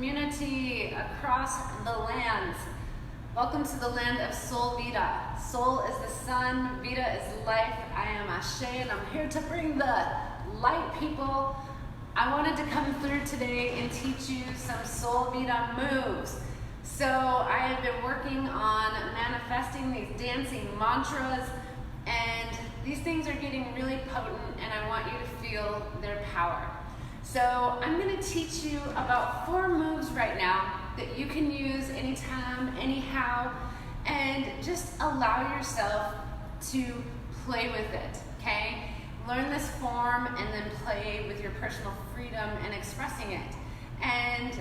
community across the lands. Welcome to the land of Soul Vida. Soul is the sun, Vida is life. I am Ashe and I'm here to bring the light, people. I wanted to come through today and teach you some Soul Vida moves. So I have been working on manifesting these dancing mantras, and these things are getting really potent, and I want you to feel their power. So I'm going to teach you about 4 moves right now that you can use anytime, anyhow, and just allow yourself to play with it, okay? Learn this form and then play with your personal freedom and expressing it. And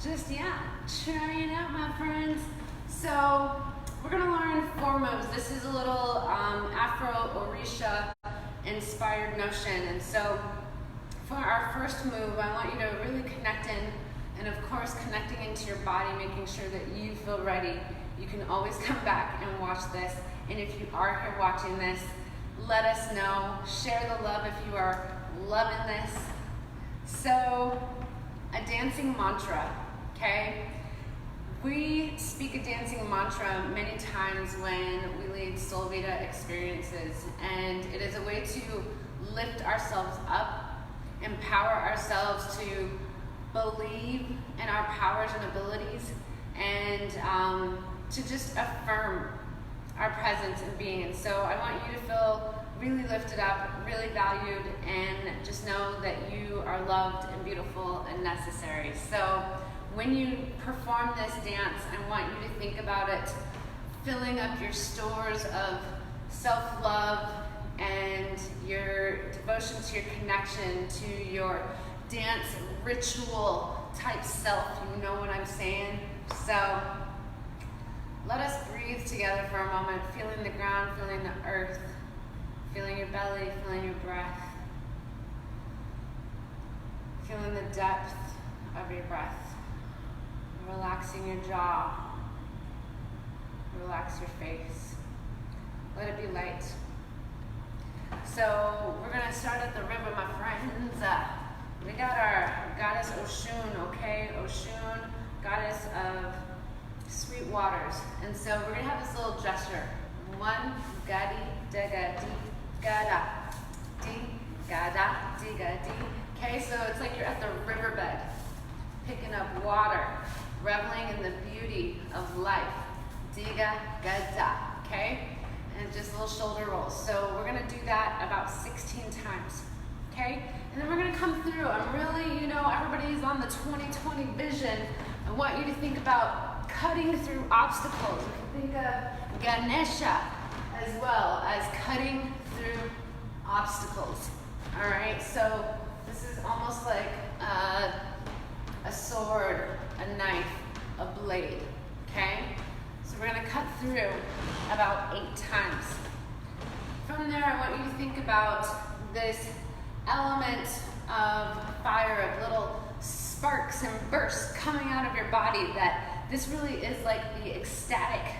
just, try it out, my friends. So we're going to learn 4 moves. This is a little Afro-Orisha inspired notion. And so for our first move, I want you to really connect in, and of course connecting into your body, making sure that you feel ready. You can always come back and watch this. And if you are here watching this, let us know. Share the love if you are loving this. So, a dancing mantra, okay? We speak a dancing mantra many times when we lead Soul Vida experiences, and it is a way to lift ourselves up, empower ourselves to believe in our powers and abilities, and to just affirm our presence and being. And so I want you to feel really lifted up, really valued, and just know that you are loved and beautiful and necessary. So when you perform this dance, I want you to think about it filling up your stores of self-love and your devotion to your connection to your dance ritual type self. You know what I'm saying? So let us breathe together for a moment, feeling the ground, feeling the earth, feeling your belly, feeling your breath, feeling the depth of your breath, relaxing your jaw, relax your face, let it be light. So we're going to start at the river, my friends. We got our goddess Oshun, okay? Oshun, goddess of sweet waters. And so we're going to have this little gesture. 1, gadi, daga, di, gada, di, gada, diga, di. Okay, so it's like you're at the riverbed, picking up water, reveling in the beauty of life. Diga, gada, okay? And just little shoulder rolls. So we're going to do that about 16 times, okay? And then we're going to come through. I'm really, everybody's on the 2020 vision. I want you to think about cutting through obstacles. You can think of Ganesha as well as cutting through obstacles. All right, so this is almost like a sword, a knife, a blade, okay? So we're going to cut through about 8 times. From there, I want you to think about this element of fire, of little sparks and bursts coming out of your body, that this really is like the ecstatic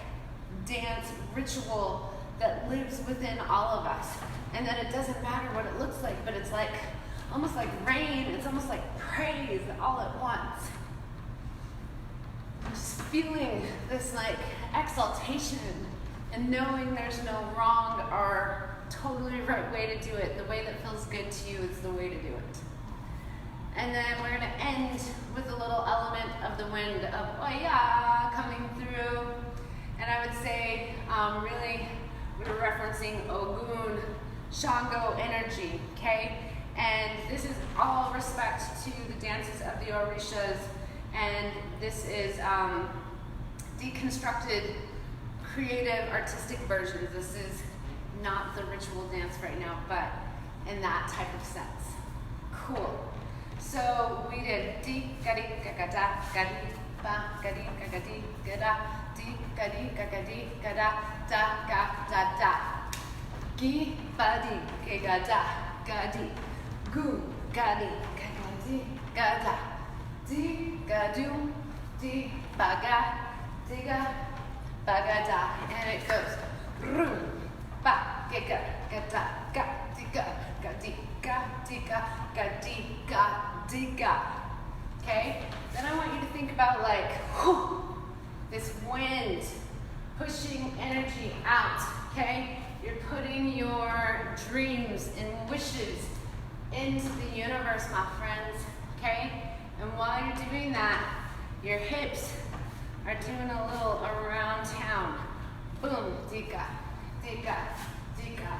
dance ritual that lives within all of us, and that it doesn't matter what it looks like, but it's like almost like rain, it's almost like praise all at once. Just feeling this like exaltation and knowing there's no wrong or totally right way to do it. The way that feels good to you is the way to do it. And then we're going to end with a little element of the wind of Oya coming through. And I would say really we're referencing Ogun, Shango energy, okay? And this is all respect to the dances of the Orishas. And this is deconstructed, creative, artistic versions. This is not the ritual dance right now, but in that type of sense. Cool. So we did di, gadi, gagada, gadi, ba, gadi, gagadi, gada, di, gadi, gagadi, gada, da, ga, da, da. Gi, badi, gagada, gadi, gu, gadi, gagadi, gada. Di, gadu, di, baga, diga, bagada. And it goes ru, ba, giga, gada, ga, diga, gadi, ga, diga, gadi, ga, diga. Okay? Then I I want you to think about like, whew, this wind pushing energy out, okay? You're putting your dreams and wishes into the universe, my friends, okay? And while you're doing that, your hips are doing a little around town. Boom, dika, dika, dika,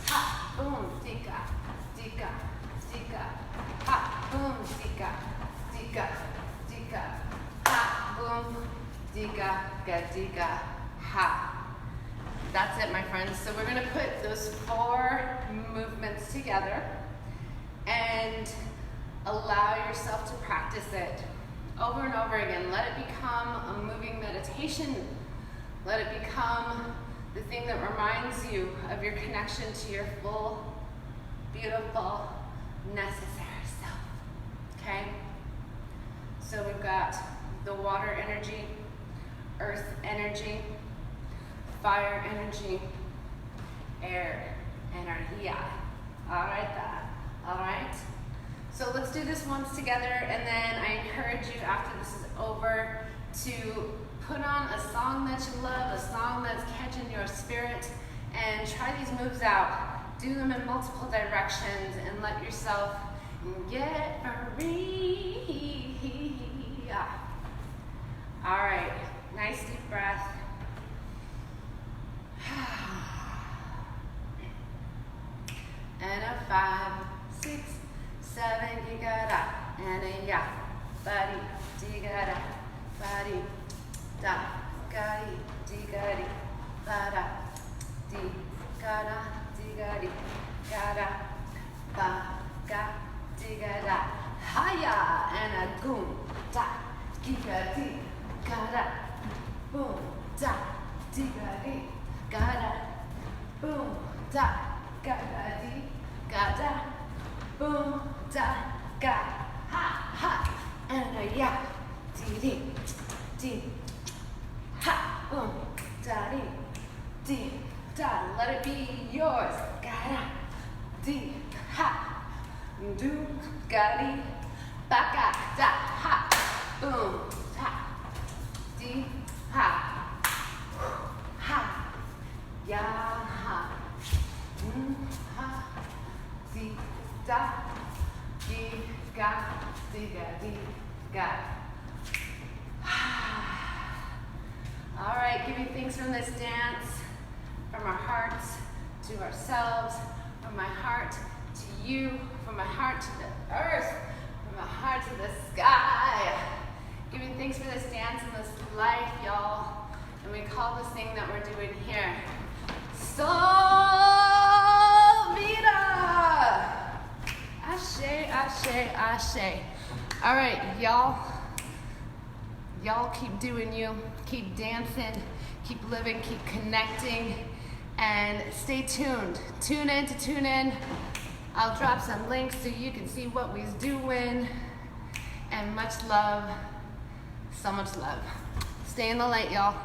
ha, boom, dika, dika, dika, ha, boom, dika, dika, dika, ha, boom, dika, dika, ha. That's it, my friends. So we're gonna put those 4 movements together and allow yourself to practice it over and over again. Let it become a moving meditation. Let it become the thing that reminds you of your connection to your full, beautiful, necessary self, okay? So we've got the water energy, earth energy, fire energy, air energía. All right? So let's do this once together, and then I encourage you after this is over to put on a song that you love, a song that's catching your spirit, and try these moves out. Do them in multiple directions and let yourself get free. All right, nice deep breath. And a 5, 6, 7, you got up, and a ya, body, digada, body, da, gadi, digadi, bada, digada, digadi, gada, ba, ga, digada, haya, and a goom, da, gigadi, gada, boom, da, digadi, gada, boom, da, gada, gada, boom, da, ga, ha, ha, and a ya, di, di, ha, boom, da, di, da, let it be yours, gada, di, ha, do, gadi, baka, da, ha, boom, ha, di, ha, ha, ya, ha, ha, di, da, di, ga, di, ga, di, ga. All right, giving thanks from this dance, from our hearts to ourselves, from my heart to you, from my heart to the earth, from my heart to the sky. Giving thanks for this dance and this life, y'all. And we call this thing that we're doing here Soul Vida. Ashe, ashe, ashe. All right, y'all. Y'all keep doing you, keep dancing, keep living, keep connecting, and stay tuned. Tune in. I'll drop some links so you can see what we's doing. And much love, so much love. Stay in the light, y'all.